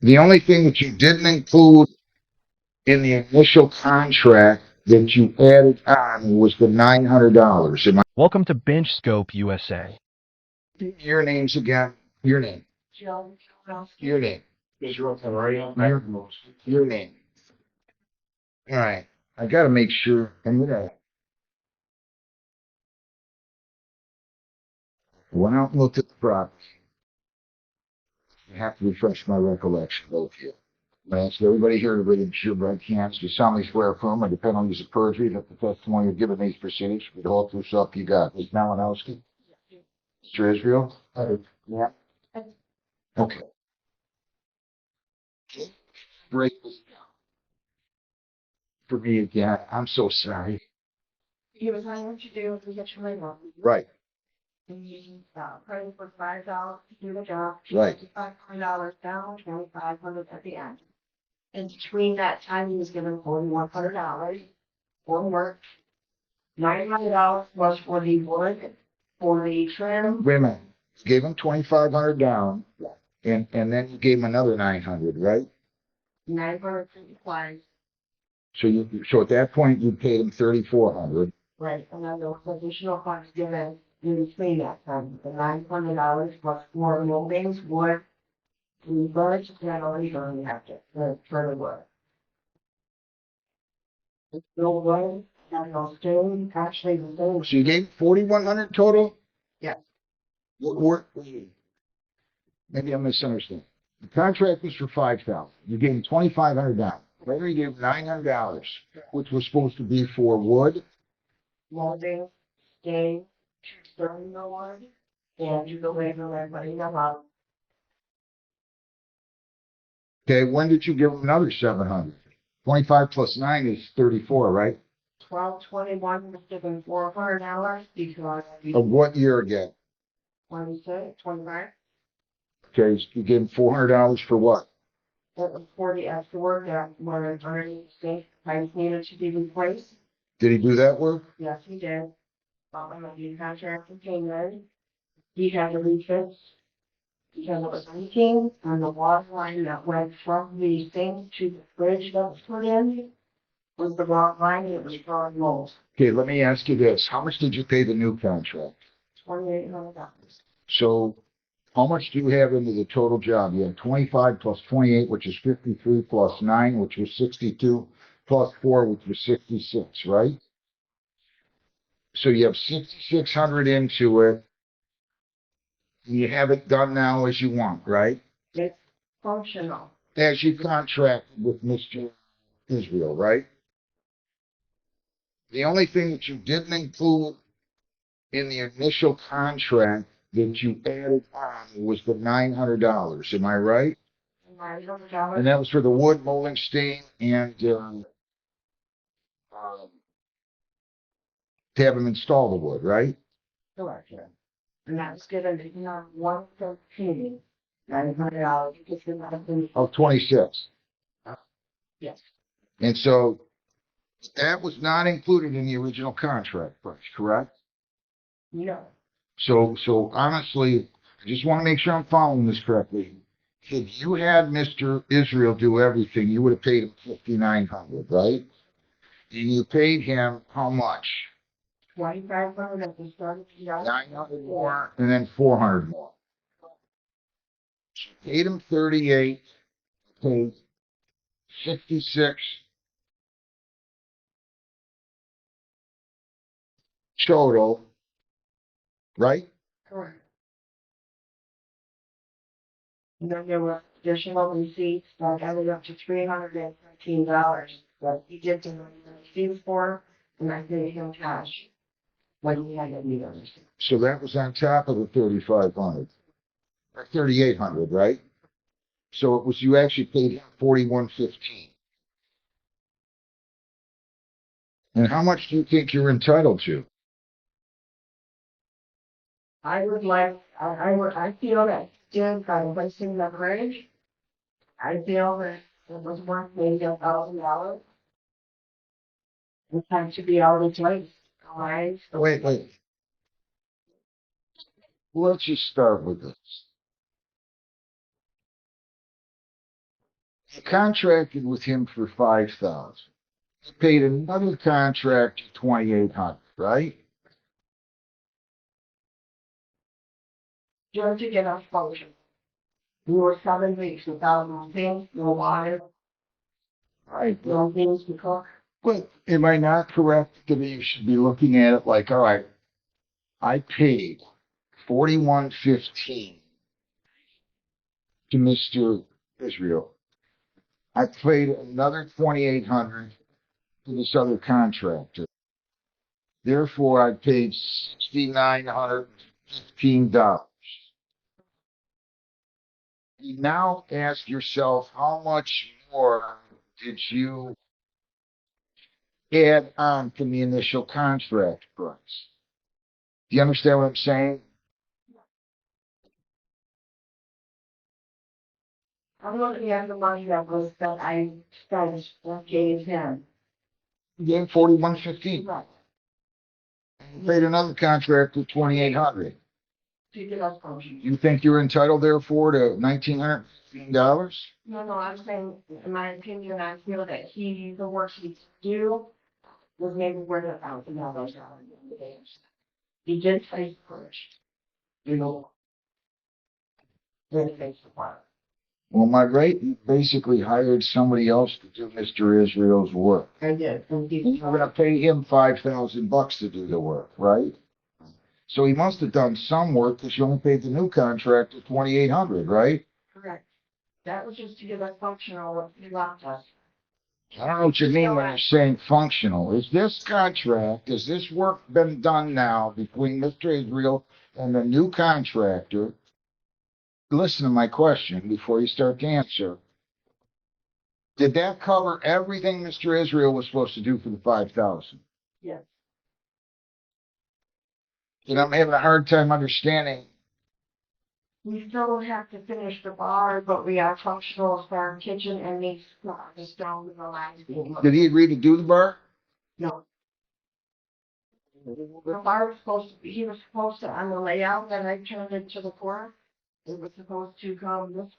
The only thing that you didn't include in the initial contract that you added on was the $900. Am I? Welcome to Bench Scope USA. Your names again. Your name. Your name. Your name. All right. I got to make sure. I'm gonna went out and looked at the property. I have to refresh my recollection, both of you. I ask everybody here to raise your right hands. Do solemnly swear affirm under penalties of perjury that the testimony you're giving these proceedings will be the whole truth self you got. Ms. Malinowski? Mr. Israel? Yeah. Okay. Break this down for me again. I'm so sorry. You was telling what you do if you get your labor. Right. And you pay for $5 to do the job. Right. $500 down, 2,500 at the end. And between that time, he was given $4,100 for work. $900 was for the wood, for the trim. Wait a minute. You gave him 2,500 down, and then you gave him another 900, right? 900 for the supplies. So at that point you paid him 3,400. Right, and then there was additional funds given in between that time. The $900 was for moldings, wood, the birds, and already going after for the wood. It's still wood, and no stone, actually the stone. So you gave 4,100 total? Yes. Maybe I'm misunderstanding. The contract was for 5,000. You gave him 2,500 down. Later you gave him $900, which was supposed to be for wood. Molding, stain, stirring the wood, and you go later everybody know how. Okay, when did you give him another 700? 25 plus 9 is 34, right? 12/21 was given $400 because Of what year again? 26, 25. Okay, you gave him $400 for what? That was for the afterward that were underneath the pipes needed to be replaced. Did he do that work? Yes, he did. When the contractor came in, he had to refix because it was leaking and the water line that went from the sink to the fridge that was put in was the wrong line. It was drawing mold. Okay, let me ask you this. How much did you pay the new contract? $2,800. So how much do you have into the total job? You had 25 plus 28, which is 53, plus 9, which was 62, plus 4, which was 66, right? So you have 6,600 into it. You have it done now as you want, right? It's functional. As you contracted with Mr. Israel, right? The only thing that you didn't include in the initial contract that you added on was the $900. Am I right? $900. And that was for the wood molding stain and to have him install the wood, right? Correct. And that was given to him 113. $900 because he might have been. Of 26. Yes. And so that was not included in the original contract price, correct? No. So honestly, I just want to make sure I'm following this correctly. If you had Mr. Israel do everything, you would have paid him 5,900, right? And you paid him how much? 2,500 at the start of the year. 900 more, and then 400 more. So you paid him 38, paid 66 total, right? Correct. And then there were additional receipts that added up to $313 that he did the receipts for, and I paid him cash when he had to meet on receipt. So that was on top of the 3,500, or 3,800, right? So it was, you actually paid him 4115. And how much do you think you're entitled to? I would like, I feel that Jim by wasting the bridge, I feel that it was worth maybe $1,000. It had to be all replaced. Alright. Wait. Let's just start with this. I contracted with him for 5,000. I paid another contractor 2,800, right? Just to get us function. We were 7 weeks without no things, no water, Right. no things to cook. But am I not correct that you should be looking at it like, all right, I paid 4115 to Mr. Israel. I paid another 2,800 to this other contractor. Therefore, I paid $6,915. You now ask yourself, how much more did you add on from the initial contract price? Do you understand what I'm saying? I'm looking at the money that I spent, that gave him. You gave 4115. Right. Paid another contractor 2,800. To get us function. You think you're entitled therefore to $1,915? No, I'm saying, in my opinion, I feel that the work he do was maybe worth $1,000 out of the days. He did face first. You know. Did face the part. Well, am I right? You basically hired somebody else to do Mr. Israel's work. I did. You're going to pay him $5,000 to do the work, right? So he must have done some work because you only paid the new contractor 2,800, right? Correct. That was just to get us functional what he left us. I don't know what you mean when you're saying functional. Is this contract, has this work been done now between Mr. Israel and the new contractor? Listen to my question before you start to answer. Did that cover everything Mr. Israel was supposed to do for the 5,000? Yes. And I'm having a hard time understanding. We still have to finish the bar, but we are functional for our kitchen and the stone and the lines being. Did he agree to do the bar? No. The bar was supposed to be, he was supposed to, on the layout that I turned into the court, it was supposed to come this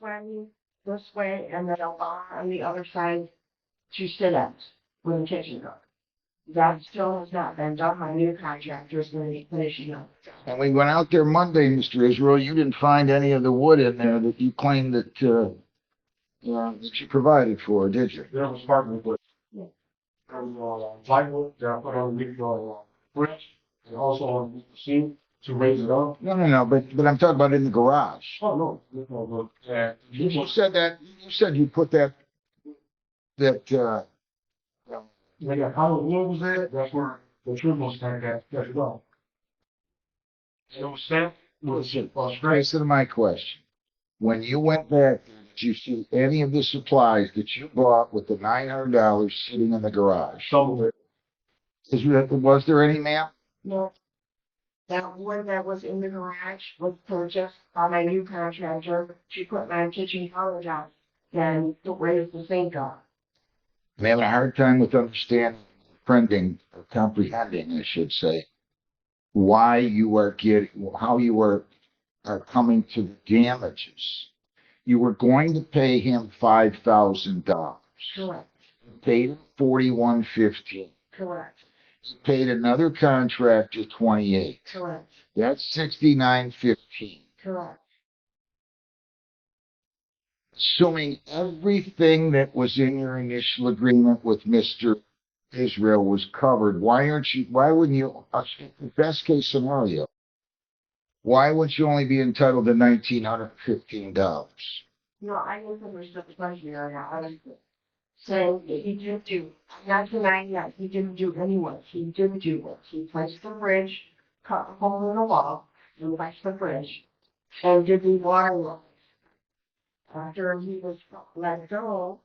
way, and then a bar on the other side to sit at when the kitchen goes. That still has not been done. My new contractor's going to be finishing up. And we went out there Monday, Mr. Israel. You didn't find any of the wood in there that you claimed that you provided for, did you? There was hardwood wood. Yeah. There was plywood that I put underneath the bridge and also on the seam to raise it up. No. But I'm talking about in the garage. Oh, no. No, but, You said you put that. like a hollow wood was there, that's where the trim was kind of got it off. And it was stamped with a straight. Listen to my question. When you went back, did you see any of the supplies that you bought with the $900 sitting in the garage? Some of it. Was there any, ma'am? No. That wood that was in the garage was purchased by my new contractor to put my kitchen counter down and to raise the sink up. I'm having a hard time with understanding, comprehending, I should say, why you are how you are coming to the damages. You were going to pay him $5,000. Correct. You paid him $41.15. Correct. You paid another contractor $28. Correct. That's $69.15. Correct. Assuming everything that was in your initial agreement with Mr. Israel was covered, why wouldn't you, best case scenario, why would you only be entitled to $1,915? No, I misunderstood the question area. I was saying that he didn't do, I'm not denying that he didn't do any work. He did do work. He placed the bridge, cut a hole in the wall, and placed the bridge, and did the water lines. After he was let go,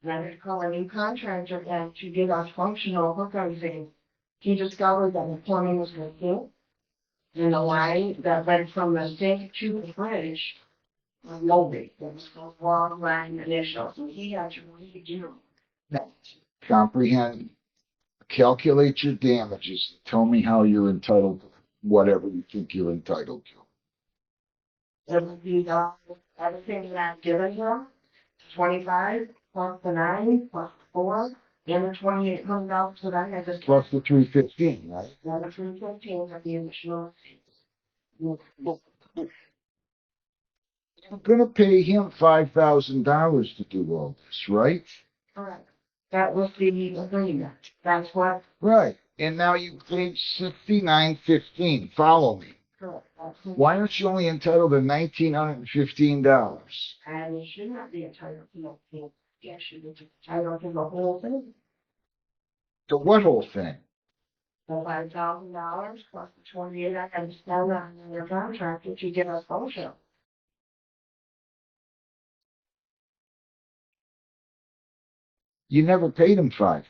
then to call a new contractor and to get us functional hook everything, he discovered that the plumbing was missing. And the line that went from the sink to the bridge was loaded. There was no wrong line initial, so he had to redo that. Comprehend, calculate your damages, tell me how you're entitled to whatever you think you're entitled to. It would be everything that I've given him, 25 plus the 9 plus the 4 and the $2,800 that I had to Plus the 315, right? and the 315 for the additional. You're gonna pay him $5,000 to do all this, right? Correct. That was the agreement. That's what. Right. And now you paid $69.15. Follow me. Correct. Why aren't you only entitled to $1,915? And you should not be entitled to that. Yes, you should be entitled to the whole thing. The what whole thing? The $5,000 plus the 28 I had to spend on your contract that you get us social. You never paid him $5,000.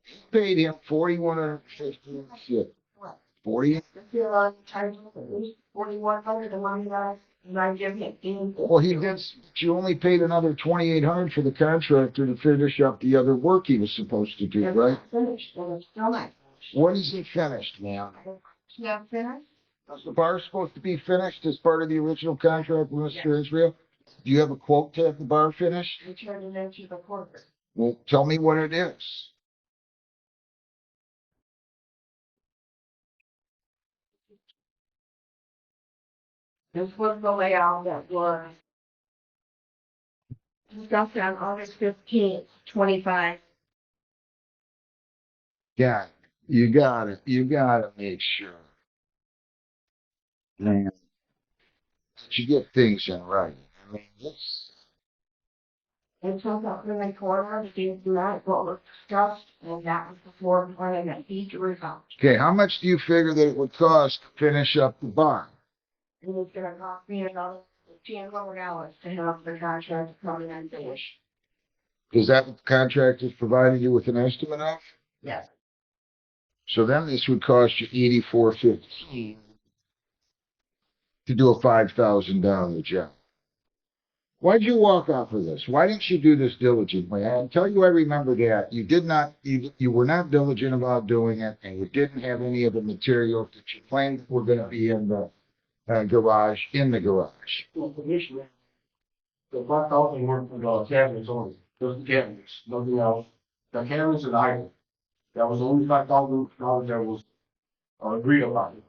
You paid him $4,115. What? 40. If you're entitled to at least 4,100, the money that I give you. Well, he did. You only paid another $2,800 for the contractor to finish up the other work he was supposed to do, right? Finished, and it's still not finished. When is it finished, ma'am? It's not finished? Was the bar supposed to be finished as part of the original contract with Mr. Israel? Do you have a quote to have the bar finished? We turned it into the corporate. Well, tell me what it is. This was the layout that was discussed on August 15th, 25. Yeah, you got it. You got to make sure, man, that you get things in writing. I mean, this. It took up in the corner of the night what was discussed, and that was the floor plan that he drew out. Okay, how much do you figure that it would cost to finish up the barn? It was gonna cost me another $1,000 to have the contract come in and finish. Is that what the contractor's providing you with an estimate of? Yes. So then this would cost you $84.15 to do a $5,000 job. Why'd you walk off of this? Why didn't you do this diligently? I can tell you I remember that. You did not, you were not diligent about doing it, and you didn't have any of the materials that you claimed were going to be in the garage, The issue, the 5,000 worth of cabinets only, just the cabinets, nothing else. The cabinets and the item. That was only $5,000 that was agreed upon.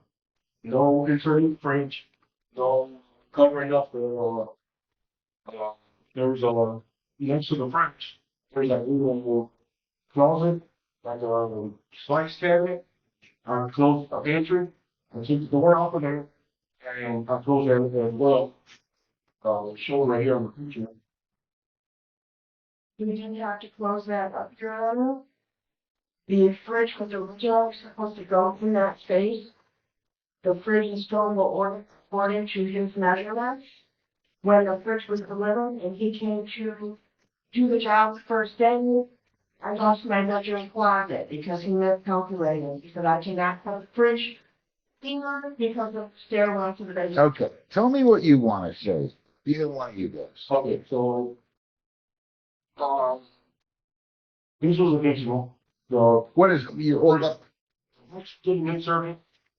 No inserting fridge, no covering up the, there was next to the fridge, there's that little closet, like a slice cabinet, close a pantry, and take the door off of there, and I close everything as well. Shown right here on the picture. We didn't have to close that up, Your Honor. The fridge was originally supposed to go in that space. The fridge and stove were ordered to his measurements. When the fridge was delivered and he came to do the job the first day, I lost my measuring closet because he miscalculated. He said I cannot put the fridge here because of the stairwell to the basement. Okay, tell me what you want to say. Either one of you guys. Okay, so, this was original. The What is it? You hold up. next didn't insert it,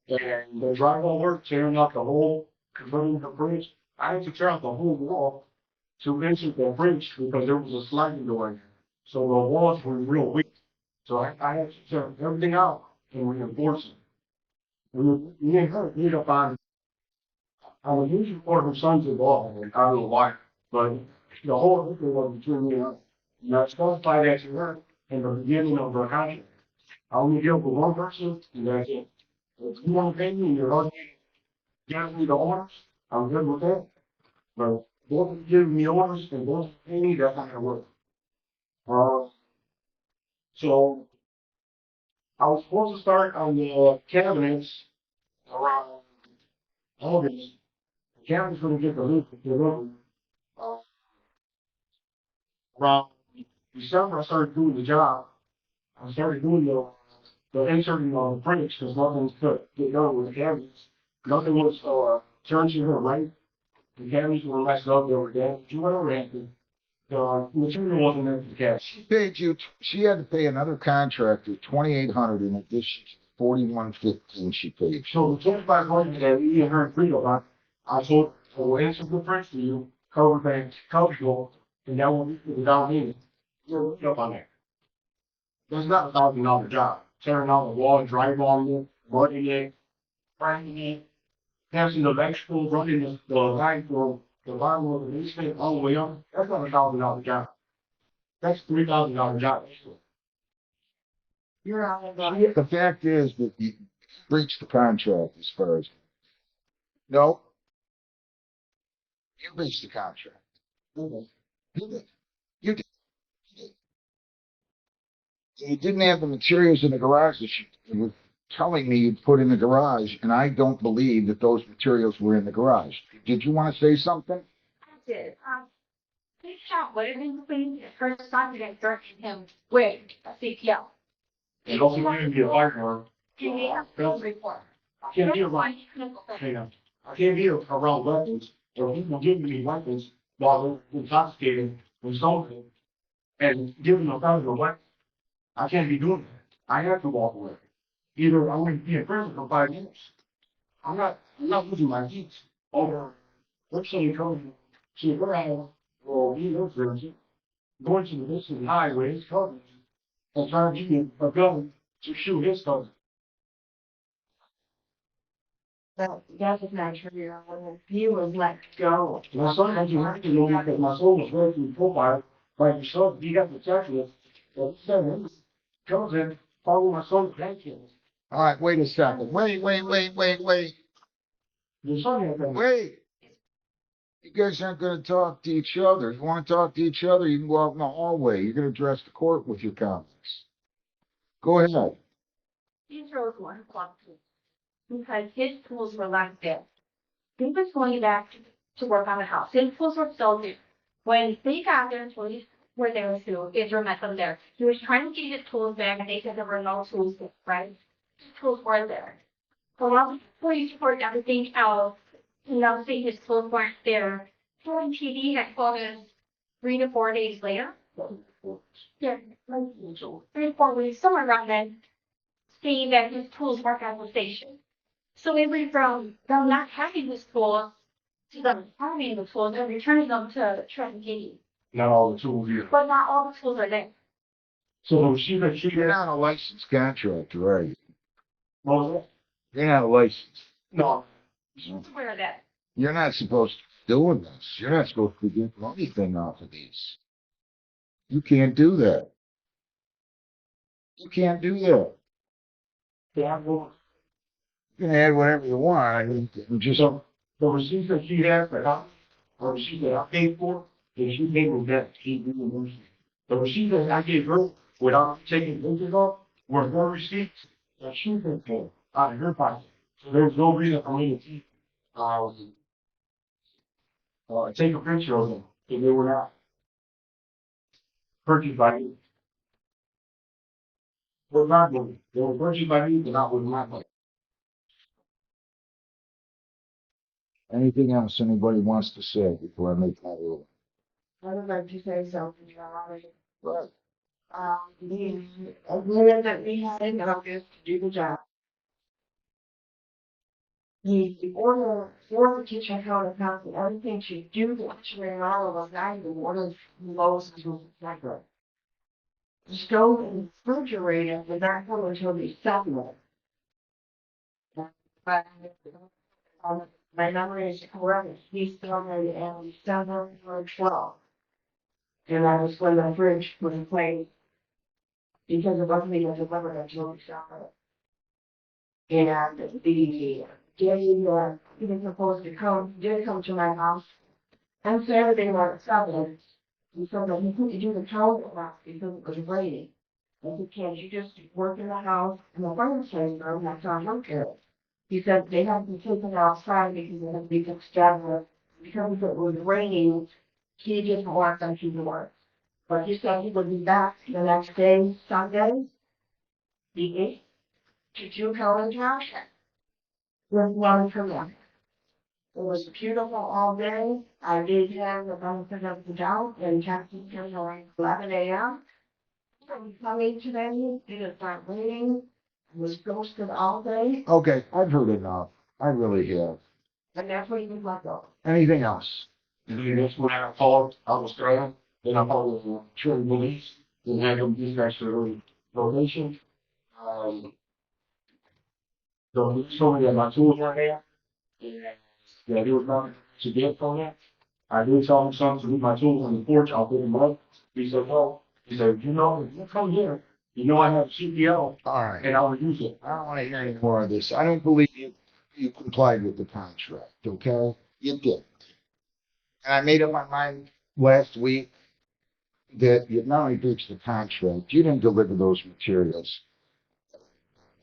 and the drywall work, tearing out the hole, converting the bridge. I had to tear out the whole wall to insert the bridge because there was a sliding door in there. So the walls were real weak. So I had to tear everything out and reinforce it. We need up on, I was usually for her son's involved, and I don't know why, but the whole thing was between me and her. And I specified that to her in the beginning of the contract. I only deal with one person, and that's it. If you want to pay me and you're already giving me the orders, I'm good with that. But both of you give me orders and both pay me, that's not gonna work. So I was supposed to start on the cabinets around August. The cabinets gonna get delivered. Around December, I started doing the job. I started doing the inserting on the fridge because nothing could get done with the cabinets. Nothing was turned to her right. The cabinets were messed up, they were damaged, whatever happened. The material wasn't there for the cabinets. She paid you. She had to pay another contractor $2,800 in addition to $4,115 she paid you. So the 2,500 that we and her agreed on, I told her, I will insert the fridge for you, cover things, comfortable, and that one without me. You're up on that. That's not $1,000 job. Tearing out the wall, drywalling it, mudding it, grinding it, passing the electrical, running the line from the bottom of the basement all the way up. That's not $1,000 job. That's $3,000 job. You're out of The fact is that you breached the contract as far as, no, you breached the contract. You did. You did. You didn't have the materials in the garage that you were telling me you'd put in the garage, and I don't believe that those materials were in the garage. Did you want to say something? I did. Please shout what it is, please. First time you get directed him with a CPL. And also, you're gonna be a partner. Yeah, field report. I can't be That's why around, you clinical thing. hang on. I can't be around weapons, or people giving me weapons while they're intoxicated and stolen, and giving them a weapon. I can't be doing that. I have to walk away. Either I'm going to be in prison for 5 years. I'm not losing my peace over what's somebody coming to your house or be in prison, going to the Michigan highway, his cousin, and trying to give me a gun to shoot his cousin. That is not true. When he was let go. My son doesn't have to know that my son was ready to be profiled by your son. He got the text with, well, he said, he comes in, follow my son's grandkids. All right, wait a second. Wait. Your son had that. Wait. You guys aren't going to talk to each other. If you want to talk to each other, you can go out in the hallway. You're going to address the court with your comments. Go ahead. These roads weren't blocked because his tools were left there. He was going back to work on the house. His tools were still there. When they got there, police were there too. Israel met them there. He was trying to get his tools back, and they said there were no tools there, right? His tools were there. So while the police reported everything else, saying his tools weren't there, TV had called us 3 to 4 days later. Yeah, like 3 to 4 weeks, somewhere around then, saying that his tools weren't at the station. So we went from them not having his tools to them having the tools and returning them to Trent Giddy. Not all the tools here. But not all the tools are there. So she You're not a licensed contractor, are you? what was that? You're not a licensed. No. She's aware of that. You're not supposed to be doing this. You're not supposed to be getting anything off of these. You can't do that. You can't do that. Yeah, well, You can add whatever you want. I mean, just so the receipts that she has for help, or receipts that I paid for, and she paid me that she reimbursed me. The receipts that I gave her without taking pictures of were her receipts that she paid for out of her pocket. So there's no reason for me to take a picture of them if they were not purchased by me. With my money. They were purchased by me, but not with my money. anything else anybody wants to say before I make my rule. I would like to say something, Your Honor. Right. The agreement that we had in August to do the job. The order for the kitchen code of council, everything to do the kitchen remodel was not even one of the lowest until the second. The stove and refrigerator did not come until December. But, my memory is correct, he started in December or 12. And that was when the fridge was in place. Because it wasn't even delivered until December. And the day that he was supposed to come, did come to my house. And Saturday on the 7th, he said that he couldn't do the counter because it was raining. I said, can't you just work in the house in the fireplace room? That's our home care. He said they had to be taken outside because it had to be fixed down. Because it was raining, he didn't want them to work. But he said he would be back the next day, Sunday, the 8th, to do counter township. With one for them. It was beautiful all day. I gave him the benefit of the doubt and texted him around 11 a.m. I'm coming today. It is not raining. It was ghosted all day. Okay, I've heard enough. I really have. And that's what he was let go. Anything else? And then that's when I called, I was trying, then I called the Trinity Police, and had them dispatch to the location. The police told me that my tools weren't there, and that he was going to get from that. I did tell him something to leave my tools on the porch, I'll put them up. He said, no. He said, you know, if you come here, you know I have CPL, All right. and I will use it. I don't want to hear any more of this. I don't believe you complied with the contract, okay? You did. And I made up my mind last week that you not only breached the contract, you didn't deliver those materials.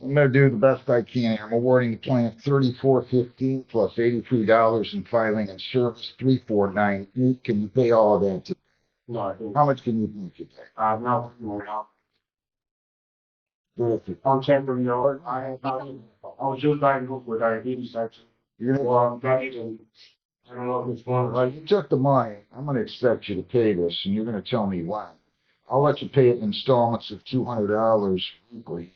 I'm gonna do the best I can. I'm awarding the plant $34.15 plus $83 in filing and service, $349. Can you pay all of that today? No, I think, How much can you pay today? I'm not, no. Terrific. On temporary yard, I was just diagnosed with diabetes actually. You're gonna, Well, that is, I don't know if it's one. well, you took the money. I'm gonna expect you to pay this, and you're gonna tell me why. I'll let you pay it in installments of $200 weekly.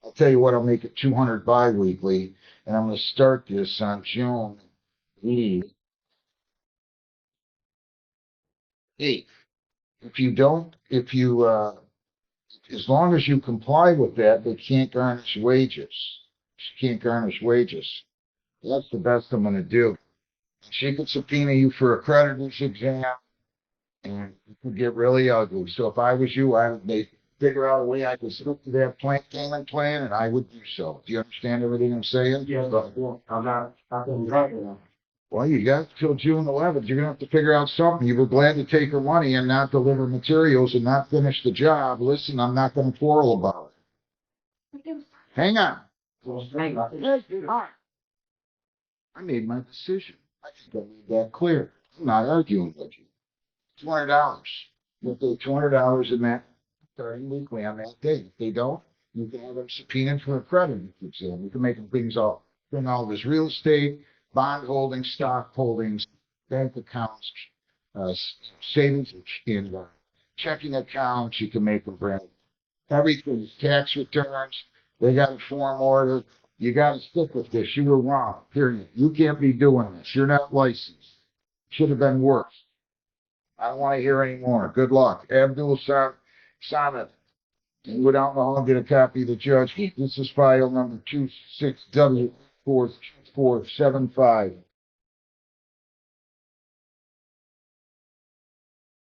I'll tell you what, I'll make it $200 bi-weekly, and I'm gonna start this on June 8th. If you don't, as long as you comply with that, they can't garnish wages. She can't garnish wages. That's the best I'm gonna do. She could subpoena you for a creditor's exam, and it could get really ugly. So if I was you, I would figure out a way I could stick to that payment plan, and I would do so. Do you understand everything I'm saying? Yes, but I'm not, I can drive it now. Well, you got till June 11th. You're gonna have to figure out something. You were glad to take her money and not deliver materials and not finish the job. Listen, I'm not gonna quarrel about it. Hang on. So it's great, I think. I made my decision. I think I made that clear. I'm not arguing with you. $200. You'll pay $200 in that starting weekly on that day. If they don't, you can have them subpoenaed for a creditor's exam. You can make them bring all of his real estate, bond holdings, stock holdings, bank accounts, savings in checking accounts. You can make them bring everything, tax returns. They got a form order. You got to stick with this. You were wrong. Period. You can't be doing this. You're not licensed. Should have been worse. I don't want to hear any more. Good luck. Abdul Samad. You go down the hall and get a copy of the judge. This is file number 26W4475.